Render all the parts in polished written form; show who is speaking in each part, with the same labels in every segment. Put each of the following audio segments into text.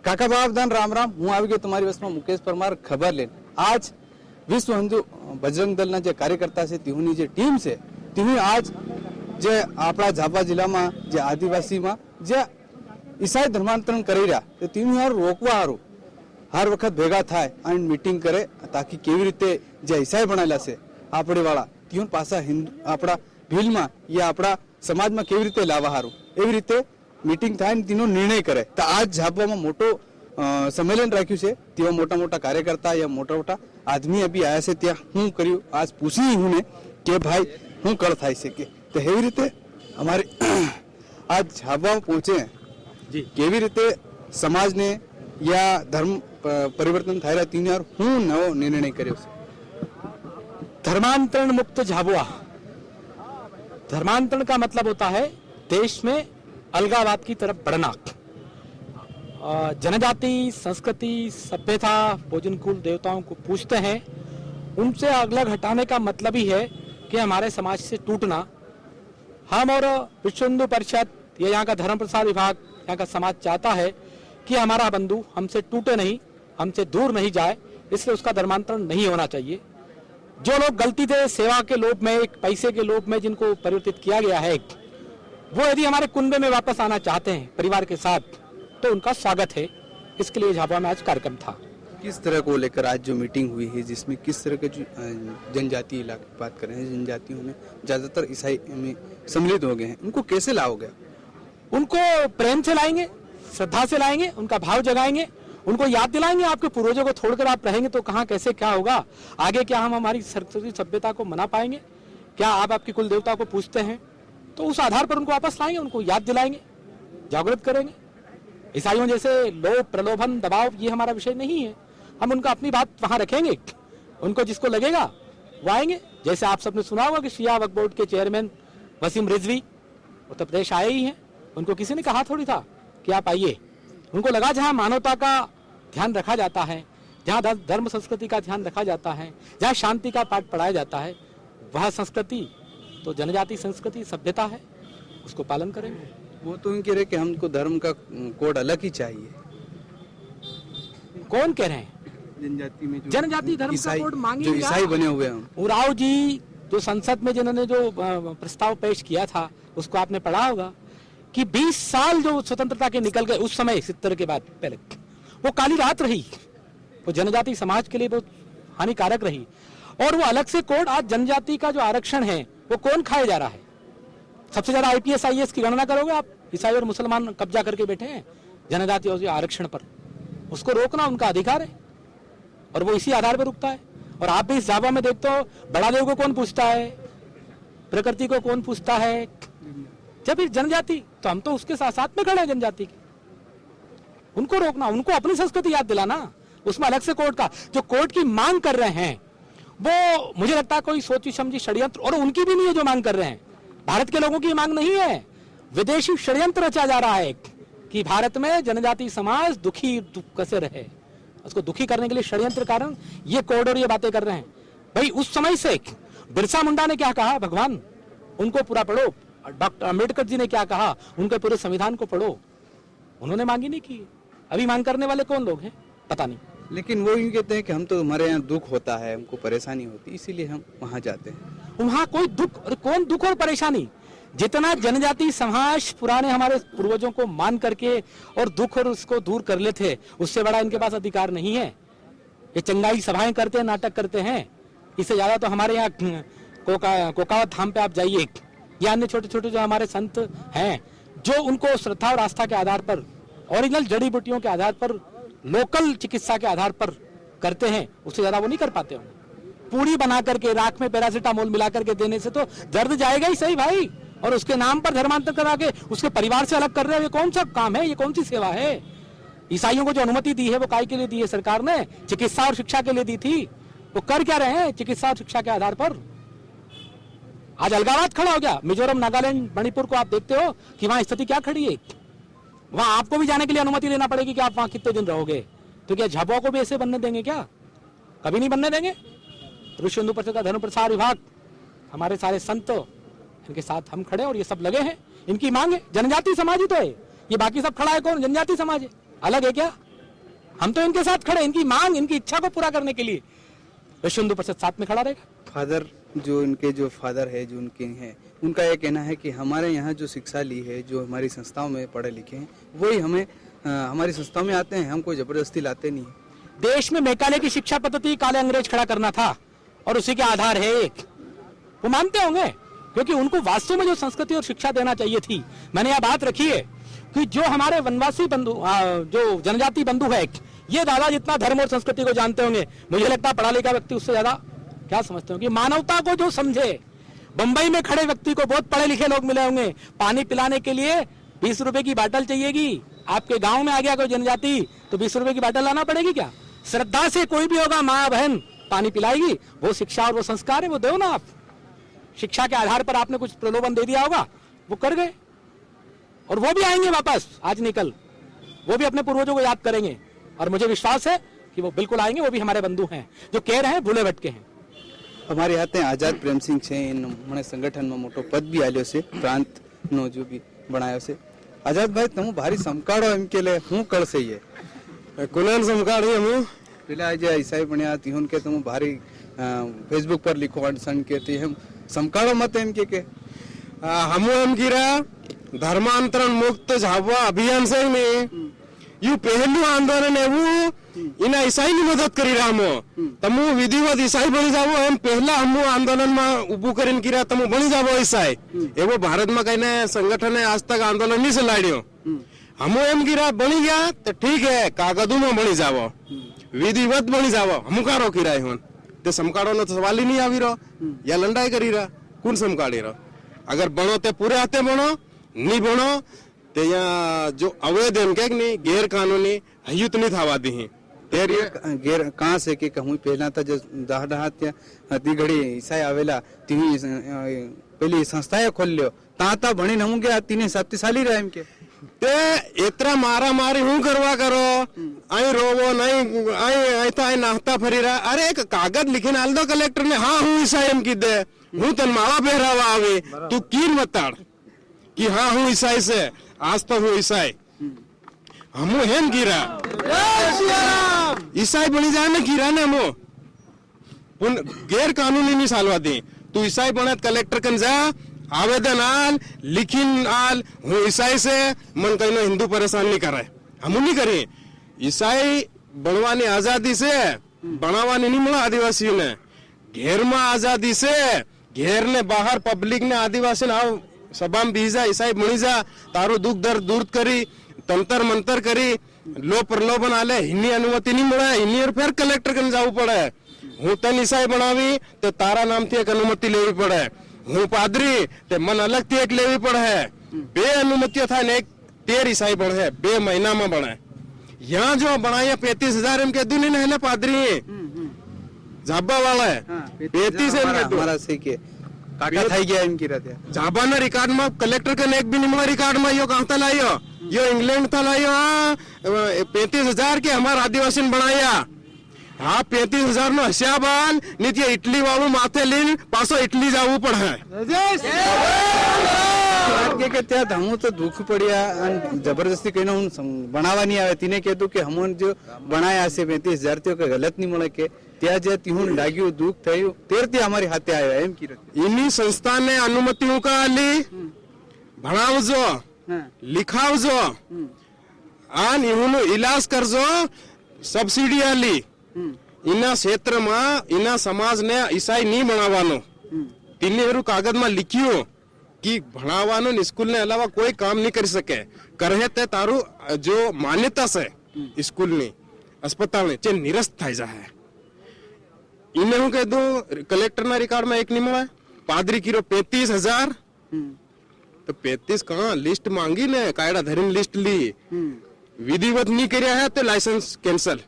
Speaker 1: કાકા બાપદાન રામ રામ. હું આવી ગયો તમારી વસમાં મુકેશ પરમાર ખબર લઈને. આજ વિશ્વ હિન્દુ બજરંગ દળના જે કાર્યકર્તા છે તેઓની જે ટીમ છે તેની આજ જે આપણા ઝાપા જિલ્લામાં જે આદિવાસીમાં જે ઈસાઈ ધર્માંતરણ કરી રહ્યા તો તેનું યાર રોકવા હારું હર વખત ભેગા થાય અને મીટિંગ કરે તાકી કેવી રીતે જે ઈસાઈ ભણેલા છે આપણે વાળા તેઓ પાછા હિન્દુ આપણા ભીલમાં યા આપણા સમાજમાં કેવી રીતે લાવવા હારું એવી રીતે मीटिंग થાય ને તેનો નિર્ણય કરે. તો આજ ઝાપામાં મોટો સંમેલન રાખ્યું છે. તેઓ મોટા મોટા કાર્યકર્તા યા મોટા મોટા આદમી અભી આયા છે. ત્યાં હું કર્યું આજ પૂછી હું ને કે ભાઈ હું કળ થાય છે કે તો એવી રીતે અમારે આજ ઝાપામાં પહોંચે કેવી રીતે સમાજને યા ધર્મ પરિवर्तन થાય રહ્યા તેની હું નવો નિર્ણય કર્યો છે.
Speaker 2: धर्मांतरण मुक्त झाबुआ। धर्मांतरण का मतलब होता है देश में अलगावाद की तरफ बढ़ना। जनजाति संस्कृति सभ्यता भोजन कुल देवताओं को पूछते हैं, उनसे अलग हटाने का मतलब ही है कि हमारे समाज से टूटना। हम और विश्व हिंदू परिषद या यहाँ का धर्म प्रसार विभाग यहाँ का समाज चाहता है कि हमारा बंधु हमसे टूटे नहीं, हमसे दूर नहीं जाए, इसलिए उसका धर्मांतरण नहीं होना चाहिए। जो लोग गलती से सेवा के लोभ में एक पैसे के लोभ में जिनको परिवर्तित किया गया है वो यदि हमारे कुंबे में वापस आना चाहते हैं परिवार के साथ तो उनका स्वागत है। इसके लिए झाबुआ में आज कार्यक्रम था।
Speaker 1: किस तरह को लेकर आज जो मीटिंग हुई है जिसमें किस तरह के जनजातीय इलाके की बात करें जनजातियों में ज्यादातर ईसाई में सम्मिलित हो गए हैं उनको कैसे लाओगे?
Speaker 2: उनको प्रेम से लाएंगे, श्रद्धा से लाएंगे, उनका भाव जगाएंगे, उनको याद दिलाएंगे आपके पूर्वजों को छोड़कर आप रहेंगे तो कहाँ कैसे क्या होगा, आगे क्या हम हमारी संस्कृति सभ्यता को मना पाएंगे, क्या आप आपके कुल देवता को पूछते हैं, तो उस आधार पर उनको वापस लाएंगे, उनको याद दिलाएंगे, जागृत करेंगे। ईसाइयों जैसे लोभ प्रलोभन दबाव ये हमारा विषय नहीं है। हम उनका अपनी बात वहां रखेंगे, उनको जिसको लगेगा वो आएंगे। जैसे आप सबने सुना होगा कि शिया वक्फ बोर्ड के चेयरमैन वसीम रिजवी उत्तर प्रदेश आए ही हैं, उनको किसी ने कहा थोड़ी था कि आप आइए। उनको लगा जहाँ मानवता का ध्यान रखा जाता है, जहाँ धर्म संस्कृति का ध्यान रखा जाता है, जहाँ शांति का पाठ पढ़ाया जाता है, वह संस्कृति तो जनजाति संस्कृति सभ्यता है, उसको पालन करेंगे।
Speaker 1: वो तो कह रहे कि हमको धर्म का कोड अलग ही चाहिए।
Speaker 2: कौन कह रहे हैं?
Speaker 1: जनजाति में
Speaker 2: जनजाति धर्म का कोड मांगे
Speaker 1: जो ईसाई बने हुए हैं।
Speaker 2: उराव जी जो संसद में जिन्होंने जो प्रस्ताव पेश किया था उसको आपने पढ़ा होगा कि 20 साल जो स्वतंत्रता के निकल गए उस समय 70 के बाद पहले वो काली रात रही, वो जनजाति समाज के लिए बहुत हानिकारक रही। और वो अलग से कोड आज जनजाति का जो आरक्षण है वो कौन खाया जा रहा है? सबसे ज्यादा IPS IAS की गणना करोगे आप, ईसाई और मुसलमान कब्जा करके बैठे हैं जनजाति और आरक्षण पर। उसको रोकना उनका अधिकार है और वो इसी आधार पर रुकता है। और आप भी इस झाबुआ में देखते हो बड़ा देव को कौन पूछता है, प्रकृति को कौन पूछता है, जब जनजाति, तो हम तो उसके साथ साथ में खड़े हैं जनजाति के। उनको रोकना, उनको अपनी संस्कृति याद दिलाना, उसमें अलग से कोर्ट का जो कोर्ट की मांग कर रहे हैं वो मुझे लगता है कोई सोची समझी षड्यंत्र, और उनकी भी नहीं है जो मांग कर रहे हैं, भारत के लोगों की मांग नहीं है, विदेशी षड्यंत्र रचा जा रहा है कि भारत में जनजाति समाज दुखी कैसे रहे, उसको दुखी करने के लिए षड्यंत्र कारण ये कोड और ये बातें कर रहे हैं। भाई उस समय से बिरसा मुंडा ने क्या कहा, भगवान उनको पूरा पढ़ो, डॉक्टर अम्बेडकर जी ने क्या कहा, उनके पूरे संविधान को पढ़ो, उन्होंने मांगी नहीं की। अभी मांग करने वाले कौन लोग हैं पता नहीं।
Speaker 1: लेकिन वो यूँ कहते हैं कि हम तो हमारे यहाँ दुख होता है, हमको परेशानी होती है, इसीलिए हम वहाँ जाते हैं।
Speaker 2: वहाँ कोई दुख, और कौन दुख और परेशानी, जितना जनजाति समाज पुराने हमारे पूर्वजों को मान करके और दुख और उसको दूर कर लेते थे, उससे बड़ा इनके पास अधिकार नहीं है। ये चंगाई सभाएं करते हैं, नाटक करते हैं, इससे ज्यादा तो हमारे यहाँ कोकावत धाम पे आप जाइए या अन्य छोटे छोटे जो हमारे संत हैं जो उनको श्रद्धा और आस्था के आधार पर ओरिजिनल जड़ी बूटियों के आधार पर लोकल चिकित्सा के आधार पर करते हैं, उससे ज्यादा वो नहीं कर पाते होंगे। पूरी बना करके राख में पैरासिटामोल मिला करके देने से तो दर्द जाएगा ही सही भाई, और उसके नाम पर धर्मांतर करा के उसके परिवार से अलग कर रहे हो, ये कौन सा काम है, ये कौन सी सेवा है? ईसाइयों को जो अनुमति दी है वो काय के लिए दी है? सरकार ने चिकित्सा और शिक्षा के लिए दी थी, वो कर क्या रहे हैं चिकित्सा और शिक्षा के आधार पर? आज अलगावाद खड़ा हो गया। मिजोरम, नागालैंड, मणिपुर को आप देखते हो कि वहां स्थिति क्या खड़ी है। वहां आपको भी जाने के लिए अनुमति लेना पड़ेगी कि आप वहां कितने दिन रहोगे। तो क्या झाबुआ को भी ऐसे बनने देंगे? क्या कभी नहीं बनने देंगे। विश्व हिंदू परिषद का धर्म प्रसार विभाग, हमारे सारे संत, इनके साथ हम खड़े और ये सब लगे हैं। इनकी मांग है, जनजाति समाज ही तो है, ये बाकी सब खड़ा है कौन? जनजाति समाज है, अलग है क्या? हम तो इनके साथ खड़े, इनकी मांग, इनकी इच्छा को पूरा करने के लिए विश्व हिंदू परिषद साथ में खड़ा रहेगा।
Speaker 1: फादर जो इनके जो फादर है जो उनके हैं, उनका ये कहना है कि हमारे यहाँ जो शिक्षा ली है, जो हमारी संस्थाओं में पढ़े लिखे हैं, वही हमें हमारी संस्थाओं में आते हैं, हम कोई जबरदस्ती लाते नहीं है।
Speaker 2: देश में मैकाले की शिक्षा पद्धति काले अंग्रेज खड़ा करना था और उसी के आधार है एक, वो मानते होंगे, क्योंकि उनको वास्तव में जो संस्कृति और शिक्षा देना चाहिए थी। मैंने यह बात रखी है कि जो हमारे वनवासी बंधु, जो जनजाति बंधु है, ये दादा जितना धर्म और संस्कृति को जानते होंगे, मुझे लगता है पढ़ा लिखा व्यक्ति उससे ज्यादा क्या समझते होंगे, मानवता को जो समझे। बंबई में खड़े व्यक्ति को बहुत पढ़े लिखे लोग मिले होंगे, पानी पिलाने के लिए 20 रुपए की बाटल चाहिएगी। आपके गांव में आ गया कोई जनजाति तो 20 रुपए की बाटल लाना पड़ेगी क्या? श्रद्धा से कोई भी होगा, माँ बहन पानी पिलाएगी, वो शिक्षा और वो संस्कार है, वो दो ना आप। शिक्षा के आधार पर आपने कुछ प्रलोभन दे दिया होगा, वो कर गए, और वो भी आएंगे वापस आज निकल, वो भी अपने पूर्वजों को याद करेंगे, और मुझे विश्वास है कि वो बिल्कुल आएंगे। वो भी हमारे बंधु हैं, जो कह रहे हैं भूले भटके हैं।
Speaker 1: અમારી હાથે આઝાદ પ્રેમસિંહ છે, મને સંગઠનમાં મોટો પદ બી આલ્યો છે, પ્રાંતનો જો બી બનાવ્યો છે। આઝાદભાઈ, તમે ભારી સમકાળો એમ કે લે હું કળશે એ
Speaker 3: कुणाल समकाड़ी हम
Speaker 1: પેલા જે ઈસાઈ બન્યા તીहुन के તમે ભારી फेसबुक पर लिखो अनसन के ती हम समकाळो मत एम के
Speaker 3: हम एम गिरा धर्मांतरण मुक्त झावा अभियान से में यू पहलू आंदोलन है वो इना ईसाई ની મદદ કરી રામો તમુ વિધિવત ઈસાઈ બની જાવો એમ પહેલા હમુ આંદોलन માં ઊભું કરીને કીરા તમુ બની જાવો ઈસાઈ એવો ભારત માં કઈને સંગઠને આજ તક આંદોलन नहीं चलाड्यो हमो एम गिरा बनी गया तो ठीक है, कागदू में बनी जावो, विधिवत बनी जावो, हमू कारो किराय होन ते समकाड़ो नो सवाल ही नहीं आवी रो, या लंडाई करी रा कौन समकाड़ी रो। अगर बनो ते पूरे हाथे बनो, नहीं बनो ते या जो अवैध एम के नहीं गैर कानूनी हयुत नहीं थावा दी तेरी
Speaker 1: ગેર કાં છે કે હું પહેલા તો જે દહડા ત્યાં તી ઘડી ઈસાઈ આવેલા તી પેલી સંસ્થાએ ખોલ્યો તા ભણીને હું ગયા તીને શક્તિશાળી રહ્યા એમ કે
Speaker 3: ते इतना मारा मारी हूँ करवा करो, आई रोवो नहीं, आई ऐसा आई नाश्ता फरी रहा। अरे एक कागज लिखे नाल दो कलेक्टर ने, हाँ हूँ ईसाई एम की दे, हूँ तन माला पहरावा आवे, तू कीन बताड़ कि हाँ हूँ ईसाई से, आज तो हूँ ईसाई, हमू हेम कीरा ईसाई बनी जाए ना कीरा ने हमू पुन गैर कानूनी नहीं सालवा दी। तू ईसाई बने कलेक्टर कन जा आवेदन आल लिखिन आल हूँ ईसाई से मन कहीं हिंदू परेशान नहीं करे, हम नहीं करें। ईसाई बनवानी आजादी से बनावानी नहीं मिला आदिवासियों ने, घेर में आजादी से घेर ने बाहर पब्लिक ने आदिवासी ने आओ सभा में बीजा ईसाई बनी जा, तारो दुख दर्द दूर करी, तंत्र मंत्र करी, लो प्रलोभन आले, हिन्नी अनुमति नहीं मिला, हिन्नी और फिर कलेक्टर कन जाऊ पड़े। हूँ तन ईसाई बनावी तो तारा नाम थी एक अनुमति लेवी पड़े, हूँ पादरी ते मन अलग थी एक लेवी पड़े है, बे अनुमतियों था ने एक 13 ईसाई बढ़े है, बे महीना में बढ़े। यहाँ जो बनाया 35,000 एम के दुनिया है ना पादरी झाबा वाला है 35
Speaker 1: हमारा से के काका થઈ ગયા એમ કીરા ત્યાં
Speaker 3: झाबा ना रिकॉर्ड में कलेक्टर का एक भी नहीं मिला रिकॉर्ड में, यो कहाँ था लाइयो, यो इंग्लैंड था लाइयो 35,000 के हमारे आदिवासी ने बनाया। हाँ 35,000 नो हसियाबान नीचे इटली वालू माथे लीन पासो इटली जावू पड़े
Speaker 1: કે ત્યાં હું તો દુઃખ પડ્યા અને જબરદસ્તી કહીને હું બનાવવા નહીં આવે તીને કહેતું કે હમોન જો બનાયા હશે 35,000 તો કે ગલત નહીં મળે કે ત્યાં જે તીહું લાગ્યું દુઃખ થયું તેરથી અમારી હાથે આવ્યા એમ કીધું।
Speaker 3: इन्हीं संस्था ने अनुमतियों का ली भणावजो लिखावजो आन इहुनु इलाज करजो सब्सिडी आली इना क्षेत्र में इना समाज ने ईसाई नहीं बनावानो तीन कागज में लिखियो कि भणावानो स्कूल ने अलावा कोई काम नहीं कर सके करे ते तारू जो मान्यता से स्कूल ने अस्पताल ने चे निरस्त थाई जा है। इन्हें हूँ कह दो कलेक्टर ना रिकॉर्ड में एक नहीं मिला, पादरी की 35,000 तो 35 कहाँ लिस्ट मांगी ने कायदा धरीन लिस्ट ली, विधिवत नहीं कराया है तो लाइसेंस कैंसल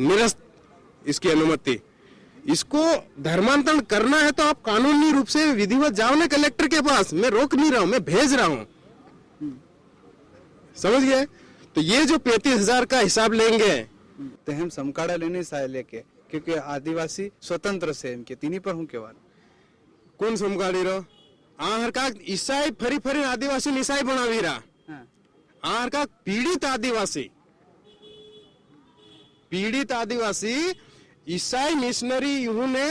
Speaker 3: निरस्त इसकी अनुमति। इसको धर्मांतरण करना है तो आप कानूनी रूप से विधिवत जाओ ना कलेक्टर के पास, मैं रोक नहीं रहा हूं, मैं भेज रहा हूं, समझ गए। तो ये जो 35,000 का हिसाब लेंगे
Speaker 1: तो हम समकाड़ा लेने साय लेके क्योंकि आदिवासी स्वतंत्र से इनके तीनी पर हूँ केवाल
Speaker 3: कौन समकाड़ी रो आहर का ईसाई फरी फरी आदिवासी ईसाई बनावी रहा आहर का पीड़ित आदिवासी પીડિત આદિવાસી ઈસાઈ મિશનરી યુને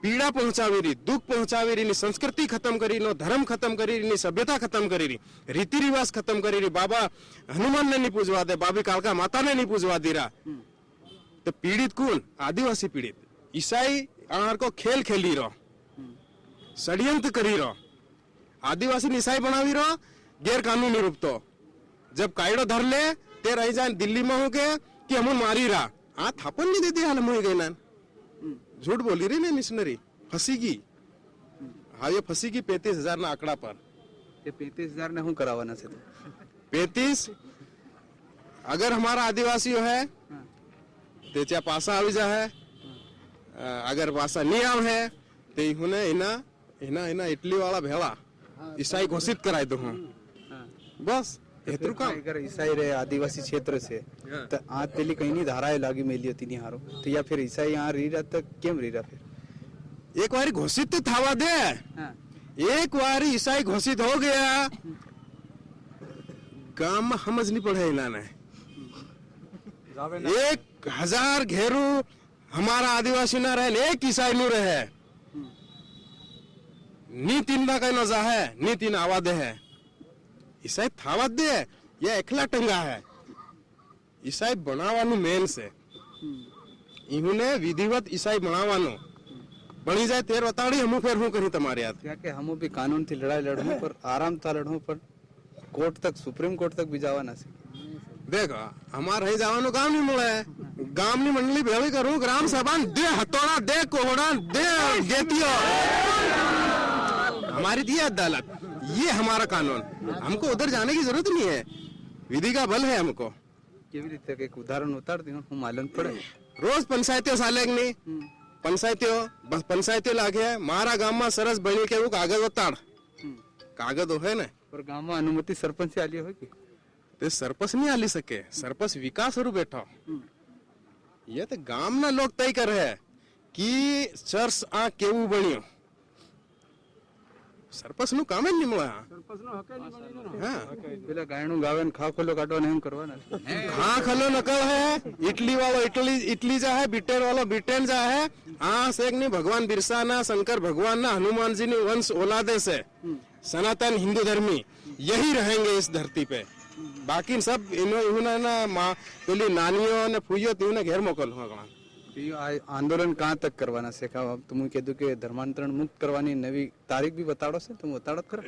Speaker 3: પીડા પહોંચાવી રહી, દુઃખ પહોંચાવી રહી, સંસ્કૃતિ ખતમ કરી રહી, ધર્મ ખતમ કરી રહી, સભ્યતા ખતમ કરી રહી, રીતિ રિવાજ ખતમ કરી રહી, બાબા હનુમાનને નહીં પૂજવા દે, બાબી કાળકા માતાને નહીં પૂજવા દે रहा। तो पीड़ित कौन? आदिवासी पीड़ित। ईसाई आहार को खेल खेली रहो, षड्यंत्र करी रहो, आदिवासी ईसाई बनावी रहो, गैर कानूनी रूप तो जब कायड़ो धर ले ते रह जाए दिल्ली में हो के कि हम मारी रहा आ थापन नहीं देती हाल मुई गई ना, झूठ बोली रही ना मिशनरी, फंसीगी। हाँ ये फंसीगी 35,000 ना आंकड़ा पर।
Speaker 1: ये 35,000 ने हूँ करावाना से
Speaker 3: 35 अगर हमारा आदिवासी है ते च्या पासा આવી जाए, अगर पासा नहीं आव है तो इन्होंने इना इना इना इटली वाला भेड़ा ईसाई घोषित कराए दो हूँ बस हेतु काम।
Speaker 1: अगर ईसाई रहे आदिवासी क्षेत्र से तो आज पहली कहीं नहीं धाराएं लागी मेली होती नहीं हारो, तो या फिर ईसाई यहाँ रही रहा तो केम रही रहा फिर?
Speaker 3: एक बारी घोषित तो थावा दे, एक बारी ईसाई घोषित हो गया गांव में समझ नहीं पड़े इन्होंने 1,000 घेरू हमारा आदिवासी ना रहे, एक ईसाई नु रहे, नी तीन ना कहीं नजा है, नी तीन आवादे है, ईसाई थावत दे या एकला टंगा है, ईसाई बनावानु मेन से इन्होंने विधिवत ईसाई बनावानु बनी जाए तेर बताड़ी हमू फिर हूँ कहीं तुम्हारे याद
Speaker 1: क्या कि हम भी कानून थी लड़ाई लड़ूं पर आराम था लड़ूं पर कोर्ट तक सुप्रीम कोर्ट तक भी जावा ना सके।
Speaker 3: देखो हमारा ही जावानो काम नहीं मुड़ा है, गांव नहीं मंडली भेवी करूं, ग्राम सभा दे हथौड़ा दे कोहड़ा दे गेतियो, हमारी थी अदालत, ये हमारा कानून, हमको उधर जाने की जरूरत नहीं है, विधि का बल है हमको।
Speaker 1: કેવી રીતે એક ઉદાહરણ ઉતારતી હું માલूम પડે?
Speaker 3: रोज पंचायतियों साले नहीं पंचायतियों बस पंचायतियों लागे मारा गांव में सरस बनी के वो कागज उतार कागज है ना,
Speaker 1: पर गांव में अनुमति सरपंच से आली होगी
Speaker 3: तो सरपंच नहीं आली सके, सरपंच विकास रू बैठा, ये तो गांव ना लोग तय कर रहे कि चर्च आ केवू बनियो, सरपंच नु काम ही नहीं मुड़ा। हाँ
Speaker 1: પેલા ગાયણું ગાવે ને ખા ખોલો કાઢવાને એમ કરવાના
Speaker 3: हाँ खलो नकल है, इटली वालो इटली इटली जा है, ब्रिटेन वालो ब्रिटेन जा है, हाँ सेक नहीं भगवान बिरसा ना शंकर भगवान ना हनुमान जी ने वंश औलादे से सनातन हिंदू धर्मी यही रहेंगे इस धरती पे, बाकी सब इन्होंने ना माँ पेली नानियों ने फुइयो तीन घेर मोकल हुआ।
Speaker 1: आंदोलन कहाँ तक करवाना से का तुम कह दो कि धर्मांतरण मुक्त करवानी नवी तारीख भी बताड़ो से तुम बताड़त करो,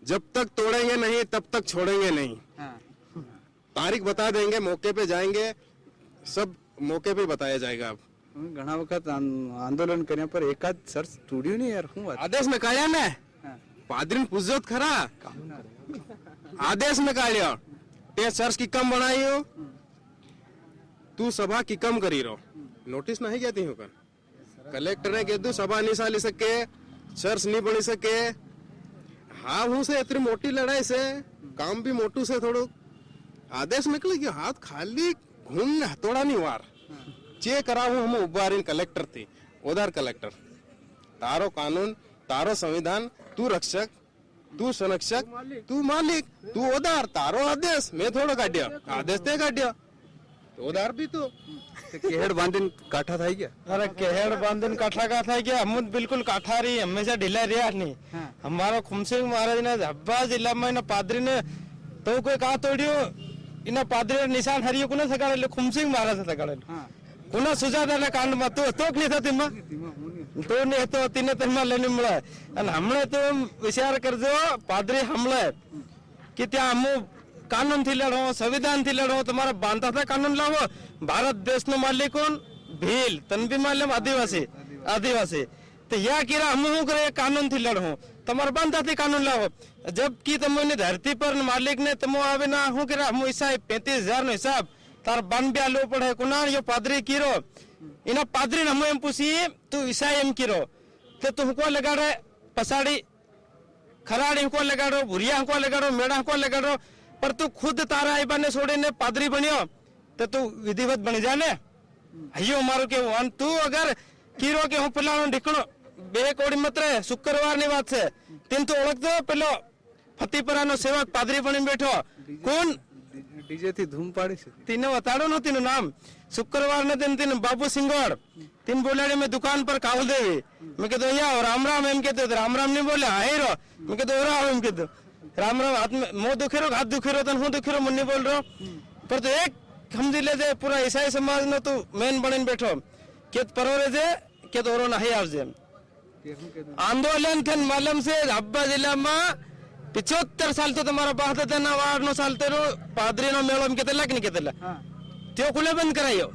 Speaker 3: जब तक तोड़ेंगे नहीं तब तक छोड़ेंगे नहीं, तारीख बता देंगे, मौके पे जाएंगे, सब मौके पे बताया जाएगा। अब
Speaker 1: घना वक्त आंदोलन करने पर एकाद सर्च टूड्यू नहीं यार हूँ
Speaker 3: आदेश नकाळ्या ने पादरी पूजोत खरा, आदेश नकाळ्यो ते चर्च की कम बनायो, तू सभा की कम करी रो, नोटिस नहीं कहती हूँ कलेक्टर ने कह सभा नहीं साली सके, चर्च नहीं बनी सके, हाँ हूँ से इतनी मोटी लड़ाई से काम भी मोटू से थोड़ो आदेश निकले कि हाथ खाली घूम हथौड़ा नहीं वार चे कराऊ हम उबारी कलेक्टर थी, उधर कलेक्टर तारो कानून तारो संविधान, तू रक्षक तू संरक्षक तू मालिक तू उधार, तारो आदेश मैं थोड़ा काटिया आदेश ते काटिया तो उधार भी तो
Speaker 1: केहड़ बांधन काठा था क्या?
Speaker 4: अरे केहड़ बांधन काठा का था क्या, हम बिल्कुल काठा रही हमेशा ढीला रहा नहीं। हमारा खुमसिंह महाराज ने हब्बा जिला में ना पादरी ने तो कोई कहा तोड़ियो इना पादरी ने निशान हरियो कुना सगाड़े खुमसिंह महाराज से सगाड़े कुना सुजाता ने कांड में तो नहीं था तिम्मा तो नहीं तो तीन तिम्मा लेने मिला और हमने तो विचार कर दो पादरी हमले कि त्या हम कानून थी लड़ो, संविधान थी लड़ो, तुम्हारा बांधा था कानून लावो, भारत देश नो मालिक कौन भील तन भी मालूम आदिवासी आदिवासी तो या किरा हम करे कानून थी लड़ो, तुम्हारा बांधा थी कानून लावो, जबकि तुमने धरती पर मालिक ने तुम आवे ना हूँ करा हम ऐसा 35,000 नो हिसाब तार बन ब्या लो पड़े कुना ये पादरी कीरो इना पादरी हम एम पूछी तू ईसाई एम कीरो तो तुमको लगा रहे पसाड़ी खराड़ी को लगा रो, भुरिया को लगा रो, मेढ़ा को लगा रो, पर तू खुद तारा आई बने छोड़े ने पादरी बनियो तो तू विधिवत बन जाने हयो मारो के वन तू अगर कीरो के हूँ पिलानो ढिकणो बे कोड़ी मत रहे शुक्रवार ની વાત છે તેમ તો ઓળખતો પેલો ફતીપરાનો સેવક પાદરી બની બેઠો કોણ
Speaker 1: ડીજે થી ધૂમ પાડી છે
Speaker 4: तीन बताड़ो ना तीन नाम शुक्रवार ने दिन तीन बाबू सिंगोड़ तीन बोले मैं दुकान पर कावल देवी मैं कहते या राम राम एम कहते राम राम नहीं बोले हाय रो मैं कहते हो रहा एम कहते राम राम हाथ में मुंह दुखे रो हाथ दुखे रो तन हूँ दुखे रो मुन्नी बोल रहा पर तो एक हम दिले जे पूरा ईसाई समाज ने तो मेन बने बैठो के परोरे जे के तो ना ही आप जे आंदोलन थन मालूम से हब्बा जिला में 75 साल तो तुम्हारा बात है ना वार नो साल तेरो पादरी नो मेलो में कहते कि नहीं कहते त्यो कुले बंद करायो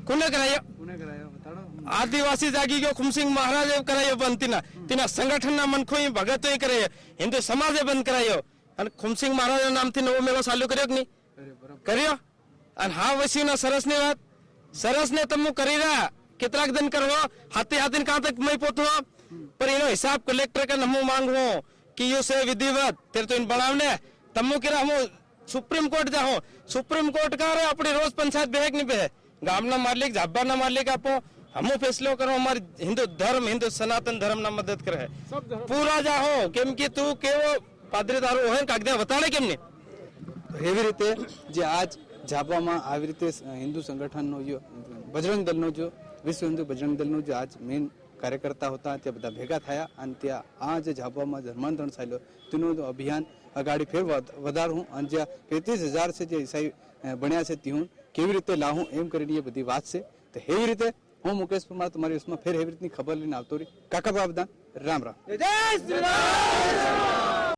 Speaker 4: कुने करायो
Speaker 1: કોને કરાયો બતાડો
Speaker 4: आदिवासी जागी गयो खुमसिंग महाराज करायो बंद तीना तीना संगठन ना मनखो ही भगत ही करे हिंदू समाज बंद करायो अन खुमसिंग महाराज नाम थी वो मेलो चालू कर्यो कि नहीं કર્યો અને હા વસીના સરસની વાત સરસને તમુ કરી રહ્યા કેટલાક દિન કરવો હાથે હાથે કાં તક મય પોતો પર એનો હિસાબ કલેક્ટર કે નમો માંગવો कि यो से विधिवत तेरे तो इन बढ़ावने तमु के हम सुप्रीम कोर्ट जाओ सुप्रीम कोर्ट का रे अपनी रोज पंचायत बेहक नहीं पे गाम ना मालिक झाबा ना मालिक आपो हमो फैसलो करो हमारे हिंदू धर्म हिंदू सनातन धर्म ना मदद करे पूरा जाओ केम कि तू केवो पादरी दारू है कागदे बताड़े केम ने
Speaker 1: એવી રીતે જે આજ જાપામાં આવી રીતે હિન્દુ સંગઠનનો જો બજરંગ દળનો જો વિશ્વ હિન્દુ બજરંગ દળનો જે આજ મેઇન કાર્યકર્તા હતા તે બધા ભેગા થયા અને ત્યાં આ જે જાપામાં ધર્માંતરણ ચાલ્યો તેનું અભિયાન અગાડી ફેર વધારવું અને જ્યાં 35,000 છે જે ઈસાઈ બન્યા છે ત્યાં કેવી રીતે લાવું એમ કરીને એ બધી વાત છે તો એવી રીતે હું મુકેશ પરમાર તમારી વિશ્વમાં ફેર એવી રીતની ખબર લઈને આવતો રહી કાકા બાબદાન રામ રામ.